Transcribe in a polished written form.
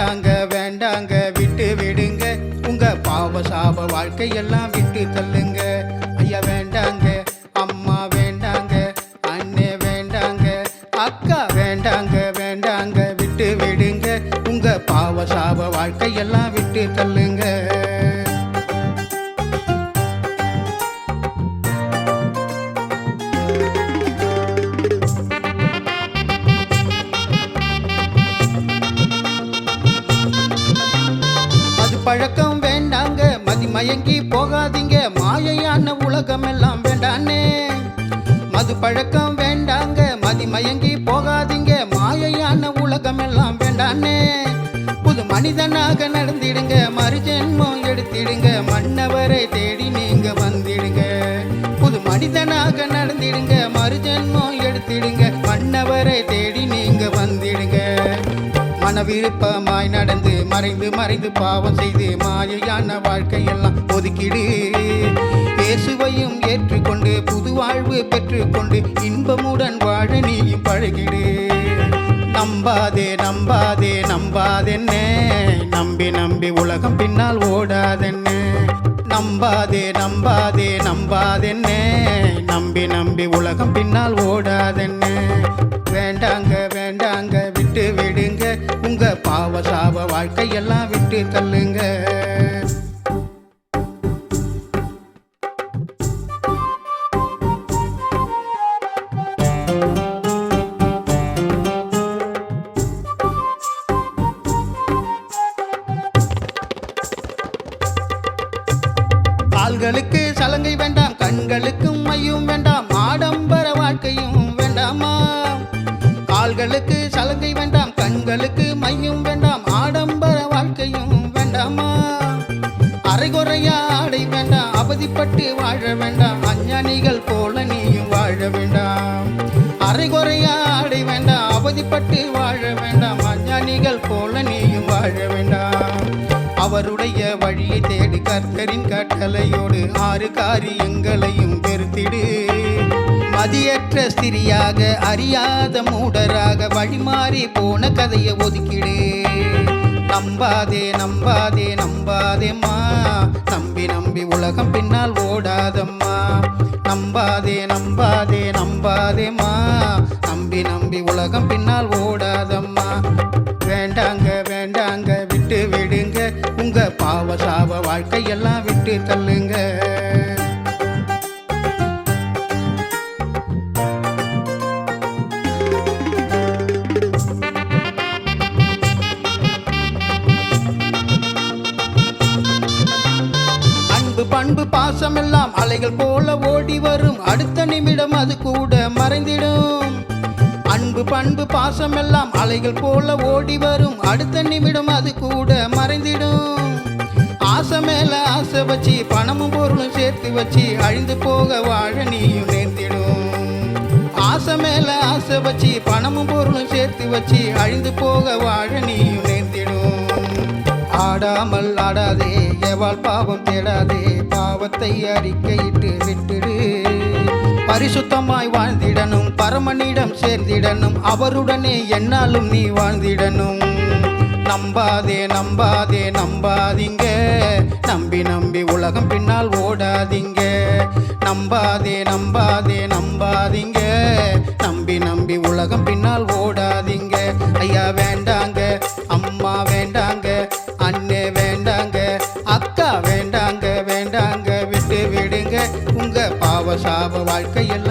வேண்டாங்க வேண்டாங்க விட்டு விடுங்க, உங்க பாவ சாப வாழ்க்கையெல்லாம் விட்டு தள்ளுங்க. ஐயா வேண்டாங்க, அம்மா வேண்டாங்க, அண்ணே வேண்டாங்க, அக்கா வேண்டாங்க வேண்டாங்க விட்டு விடுங்க, உங்க பாவ சாப வாழ்க்கையெல்லாம் விட்டு தள்ளுங்க. பழக்கம் வேண்டாங்க, மதி மயங்கி போகாதீங்க, மாயையான உலகம் எல்லாம் வேண்டானே. மது பழக்கம் வேண்டாங்க, மதி மயங்கி போகாதீங்க, மாயையான உலகம் எல்லாம் வேண்டானே. புது மனிதனாக நடந்திடுங்க, மறுஜென்மம் எடுத்திடுங்க, மன்னவரை தேடி நீங்க வந்திடுங்க. புது மனிதனாக நடந்திடுங்க, மறுஜென்மம் எடுத்திடுங்க, மன்னவரை தேடி நீங்க வந்திடுங்க. மனவிருப்பமாய் நடந்து மறைந்து மறைந்து பாவம் செய்து மாயையான வாழ்க்கையெல்லாம் ஒதுக்கிடு. இயேசுவையும் ஏற்றுக்கொண்டு புது வாழ்வு பெற்றுக்கொண்டு இன்பமுடன் வாழ நீயும் பழகிடு. நம்பாதே நம்பாதே நம்பாதென்னே, நம்பி நம்பி உலகம் பின்னால் ஓடாதென்னே. நம்பாதே நம்பாதே நம்பாதென்னே, நம்பி நம்பி உலகம் பின்னால் ஓடாதென்னே. வேண்டாங்க வேண்டாங்க விட்டு விடுங்க, உங்க பாவ சாப வாழ்க்கையெல்லாம் விட்டு தள்ளுங்க. கால்களுக்கு சலங்கை வேண்டாம், கண்களுக்கும் மையும் வேண்டாம், ஆடம்பர வாழ்க்கையும் வேண்டாமா. கால்களுக்கு சலங்கை வேண்டாம், கண்களுக்கு மையும் வேண்டாம், ஆடம்பர வாழ்க்கையும் வேண்டாமா. அரைகுறையா ஆடை வேண்டாம், அவதிப்பட்டு வாழ வேண்டாம், அஞ்ஞானிகள் போல நீயும் வாழ வேண்டாம். அரைகுறையா ஆடை வேண்டாம், அவதிப்பட்டு வாழ வேண்டாம், அஞ்ஞானிகள் போல நீயும் வாழ வேண்டாம். அவருடைய வழியை தேடி கர்த்தரின் கட்டளையோடு ஆறு காரியங்களையும் பெருத்திடு. மதியற்ற ஸ்திரியாக அறியாத மூடராக வழிமாறி போன கதையை ஒதுக்கிடு. நம்பாதே நம்பாதே நம்பாதேம்மா, நம்பி நம்பி உலகம் பின்னால் ஓடாதம்மா. நம்பாதே நம்பாதே நம்பாதேம்மா, நம்பி நம்பி உலகம் பின்னால் ஓடாதம்மா. வேண்டாங்க வேண்டாங்க விட்டு விடுங்க, உங்க பாவ சாப வாழ்க்கையெல்லாம் விட்டு தள்ளுங்க. பண்பு பாசமெல்லாம் அலைகள் போல ஓடி வரும், அடுத்த நிமிடம் அது கூட மறைந்திடும். அன்பு பண்பு பாசமெல்லாம் அலைகள் போல ஓடி வரும், அடுத்த நிமிடம் அது கூட மறைந்திடும். ஆசை மேல ஆசை வச்சு பணமும் பொருளும் சேர்த்து வச்சு அழிந்து போக வாழ நீயும் நேர்ந்திடும். ஆசை மேல ஆசை வச்சு பணமும் பொருளும் சேர்த்து வச்சு அழிந்து போக வாழ நீயும் நேர்ந்திடும். ஆடாமல் ஆடாதே, எவாள் பாவம் தேடாதே, பாவத்தை அறிக்கையிட்டு விட்டுடு. பரிசுத்தமாய் வாழ்ந்திடனும், பரமனிடம் சேர்ந்திடனும், அவருடனே என்னாலும் நீ வாழ்ந்திடனும். நம்பாதே நம்பாதே நம்பாதீங்க, நம்பி நம்பி உலகம் பின்னால் ஓடாதீங்க. நம்பாதே நம்பாதே நம்பாதீங்க, நம்பி நம்பி உலகம் பின்னால் ஓடாதீங்க. ஐயா வேண்டாங்க, அம்மா வேண்டாங்க, அண்ணே வேண்டாங்க, அக்கா வேண்டாங்க வேண்டாங்க விட்டு விடுங்க, உங்க பாவ சாப வாழ்க்கையெல்லாம்